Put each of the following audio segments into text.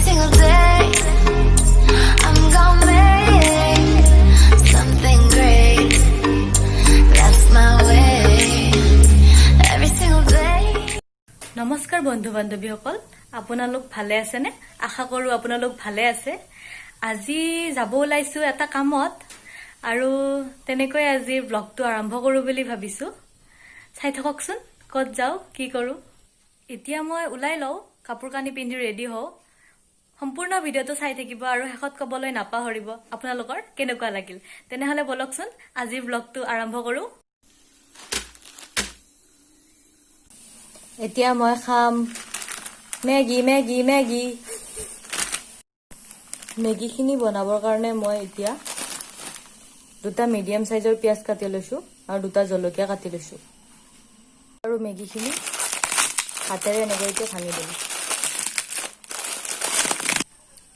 single day I'm gonna make something great. That's my way. Every single day. নমস্কাৰ বন্ধু বান্ধৱীসকল, আপোনালোক ভালে আছে নে? আশা কৰো আপোনালোক ভালে আছে। আজি যাব ওলাইছো এটা কামত আৰু তেনেকৈ আজি ব্লগটো আৰম্ভ কৰো বুলি ভাবিছো। চাই থাককচোন ক'ত যাও কি কৰো। এতিয়া মই ওলাই লও, কাপোৰ কানি পিন্ধি ৰেডি হও। সম্পূৰ্ণ ভিডিঅটো চাই থাকিব আৰু শেষত কবলৈ নাপাহৰিব আপোনালোকৰ কেনেকুৱা লাগিল। তেনেহলে বলকচোন আজি ব্লগটো আৰম্ভ কৰো। এতিয়া মই খাম মেগী খিনি বনাবৰ কাৰণে মই এতিয়া দুটা মিডিয়াম সাইজৰ পিয়াজ কাটি লৈছো আৰু দুটা জলকীয়া কাটি লৈছো আৰু মেগী খিনি হাতেৰে এনেকৈ ভাঙি দিলো।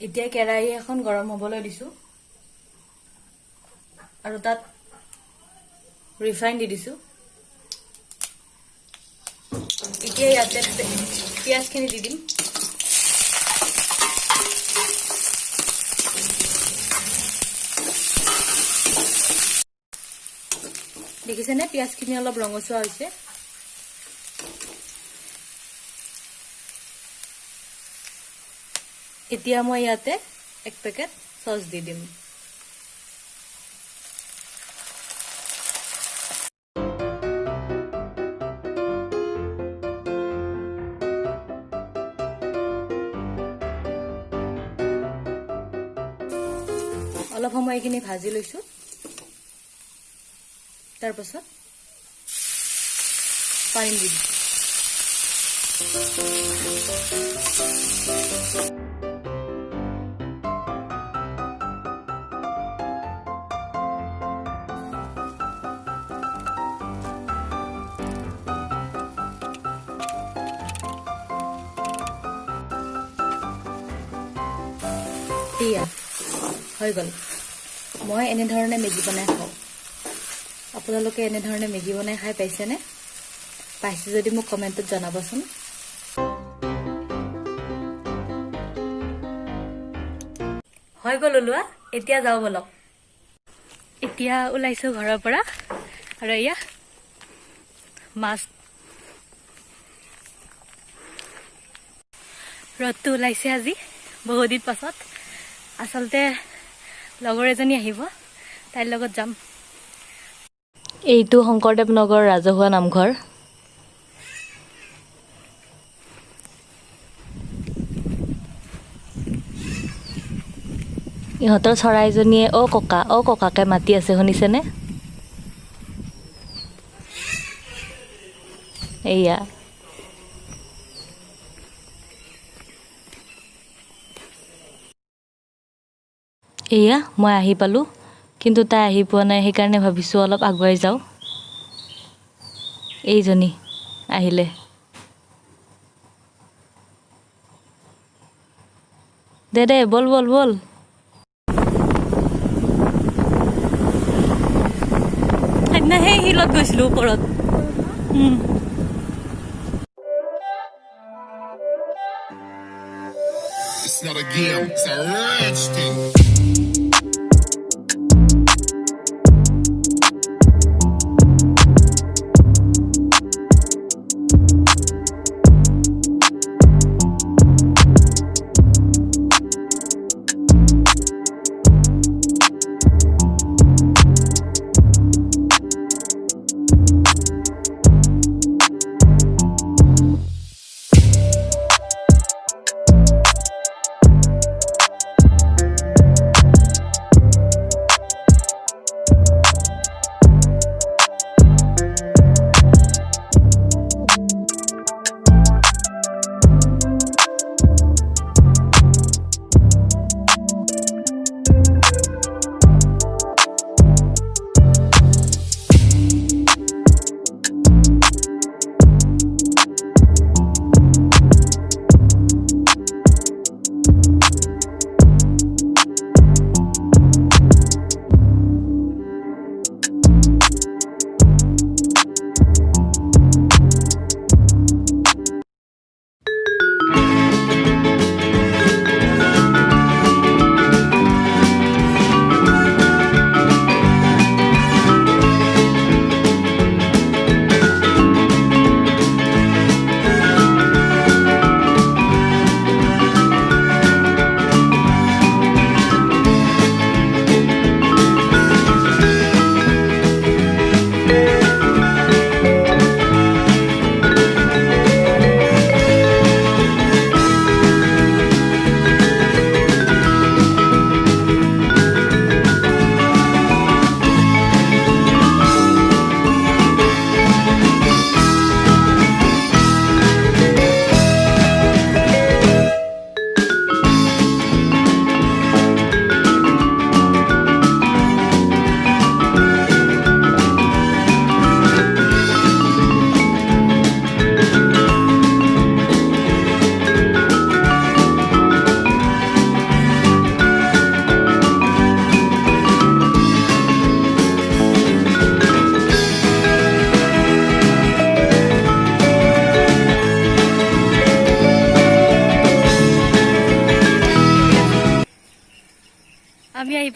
এতিয়া কেৰাহী এখন গৰম হ'বলৈ দিছো আৰু তাত ৰিফাইন দি দিছো। এতিয়া ইয়াতে পিয়াজখিনি দি দিম। দেখিছেনে পিয়াজখিনি অলপ ৰঙচুৱা হৈছে। এতিয়া মই ইয়াতে এক পেকেট সস দি দিম। অলপ সময় এইখিনি ভাজি লৈছো। তাৰ পাছত পানী দি দিছো। দিয়া হৈ গল। মই এনেধৰণে মেগী বনাই খাওঁ। আপোনালোকে এনেধৰণে মেগী বনাই খাই পাইছেনে? পাইছে যদি মোক কমেণ্টত জনাবচোন। হৈ গল ওলোৱা। এতিয়া যাওঁ বলক। এতিয়া ওলাইছো ঘৰৰ পৰা আৰু এয়া মাছ। ৰ'দটো ওলাইছে আজি বহুদিন পাছত। আচলতে লগৰ এজনী আহিব, তাইৰ লগত যাম। এইটো শংকৰদেৱ নগৰ ৰাজহুৱা নামঘৰ। ইহঁতৰ চৰাইজনীয়ে অ ককাকে মাতি আছে, শুনিছেনে? এয়া মই আহি পালো, কিন্তু তাই আহি পোৱা নাই। সেইকাৰণে ভাবিছো অলপ আগুৱাই যাওঁ। এইজনী আহিলে। দে বল সেইদিনা সেই শিলত গৈছিলো ওপৰত। It's not a game, it's a rich thing.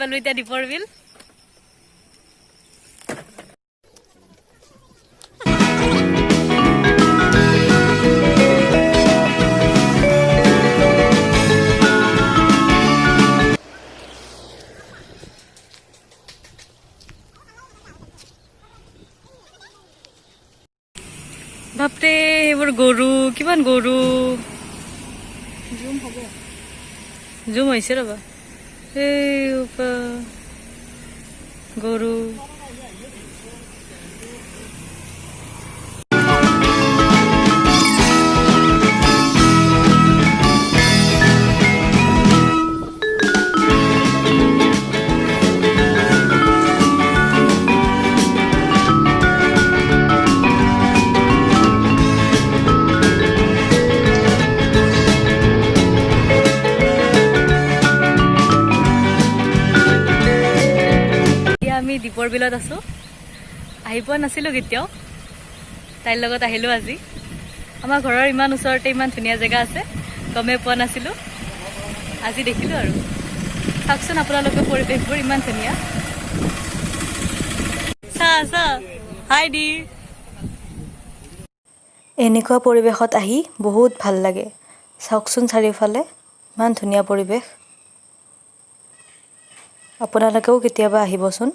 পালো এতিয়া দীপৰবিল বাপৰে এইবোৰ গৰু কিমান গৰু জুম হৈছে ৰবা এই গৰু আমি দীপৰ বিলত আছো আহি পোৱা নাছিলো কেতিয়াও তাইৰ লগত আহিলো আজি আমাৰ ঘৰৰ ইমান ওচৰতে ইমান ধুনীয়া জেগা আছে গমে পোৱা নাছিলো আজি দেখিলো আৰু চাওকচোন আপোনালোকৰ পৰিৱেশবোৰ ইমান ধুনীয়া হাই দি এনেকুৱা পৰিৱেশত আহি বহুত ভাল লাগে চাওকচোন চাৰিওফালে ইমান ধুনীয়া পৰিৱেশ আপোনালোকেও কেতিয়াবা আহিবচোন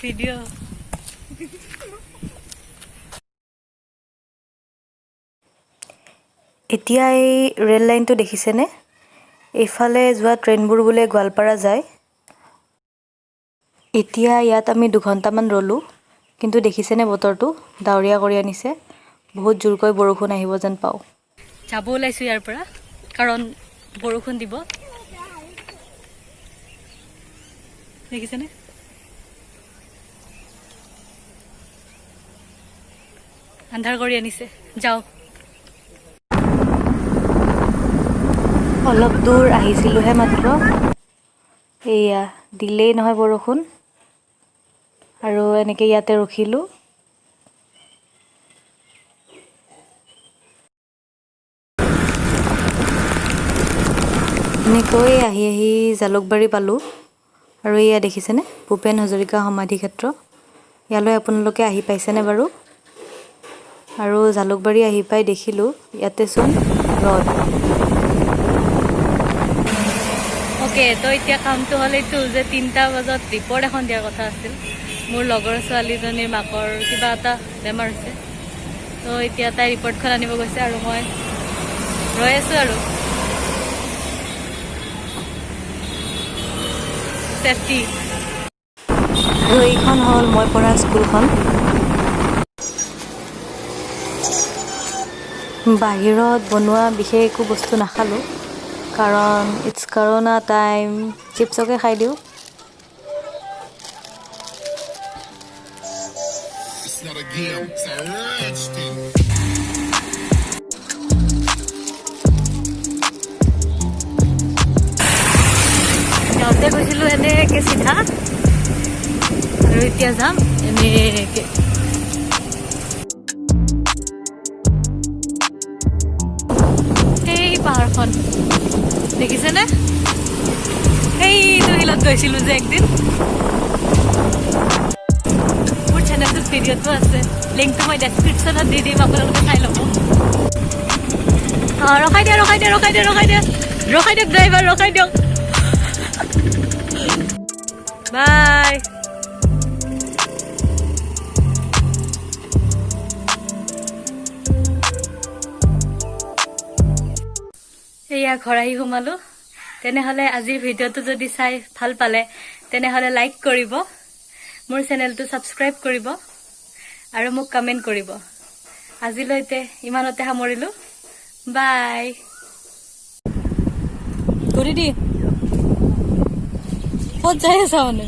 ভিডিঅ' এতিয়া এই ৰেল লাইনটো দেখিছেনে এইফালে যোৱা ট্ৰেইনবোৰ বোলে গোৱালপাৰা যায় এতিয়া ইয়াত আমি 2 ঘণ্টামান ৰ'লোঁ কিন্তু দেখিছেনে বতৰটো ডাৱৰীয়া কৰি আনিছে বহুত জোৰকৈ বৰষুণ আহিব যেন পাওঁ যাব ওলাইছোঁ ইয়াৰ পৰা কাৰণ বৰষুণ দিব দেখিছেনে আন্ধাৰ কৰি আনিছে যাও অলপ দূৰ আহিছিলোহে মাত্ৰ এয়া দিলেই নহয় বৰষুণ আৰু এনেকে ইয়াতে ৰখিলো এনেকৈ আহি আহি জালুকবাৰী পালো আৰু এয়া দেখিছেনে ভূপেন হাজৰিকা সমাধি ক্ষেত্ৰ ইয়ালৈ আপোনালোকে আহি পাইছেনে বাৰু আৰু জালুকবাৰী আহি পাই দেখিলো ইয়াতে চোন ৰদ ওকে তো এতিয়া কামটো হলেতো যে 3টা বজাত ৰিপৰ্ট এখন দিয়াৰ কথা আছিল মোৰ লগৰ ছোৱালীজনীৰ মাকৰ কিবা এটা বেমাৰ হৈছে তো এতিয়া তাই ৰিপৰ্টখন আনিব গৈছে আৰু মই ৰৈ আছো আৰু সেফটি আৰু এইখন হ'ল মই পঢ়া স্কুলখন বাহিৰত বনোৱা বিশেষ একো বস্তু নাখালোঁ কাৰণ ইটছ কৰোণা টাইম চিপছকে খাই দিওঁ It's not a game, it's a rich thing. যাওঁতে গৈছিলোঁ এনেকৈ চিধা আৰু এতিয়া যাম এনেকৈ সেই পাহাৰখন দেখিছেনে সেইটো হিলত গৈছিলোঁ যে একদিন মোৰ চেনেলটোত ভিডিঅ'টো আছে লিংকটো মই ডেছক্ৰিপশ্যনত দি দিম আপোনালোকে চাই ল'ব ৰখাই দিয়া ৰখাই দিয়া ৰখাই দিয়া ৰখাই দিয়া ৰখাই দিয়ক ড্ৰাইভাৰ ৰখাই দিয়ক বাই এয়া ঘৰ আহি সোমালো তেনেহলে আজিৰ ভিডিঅ'টো যদি চাই ভাল পালে তেনেহলে লাইক কৰিব মোৰ চেনেলটো সাবস্ক্ৰাইব কৰিব আৰু মোক কমেন্ট কৰিব আজিলৈতে ইমানতে সামৰিলো বাই কৰি দি ক'ত যাই আছা মানে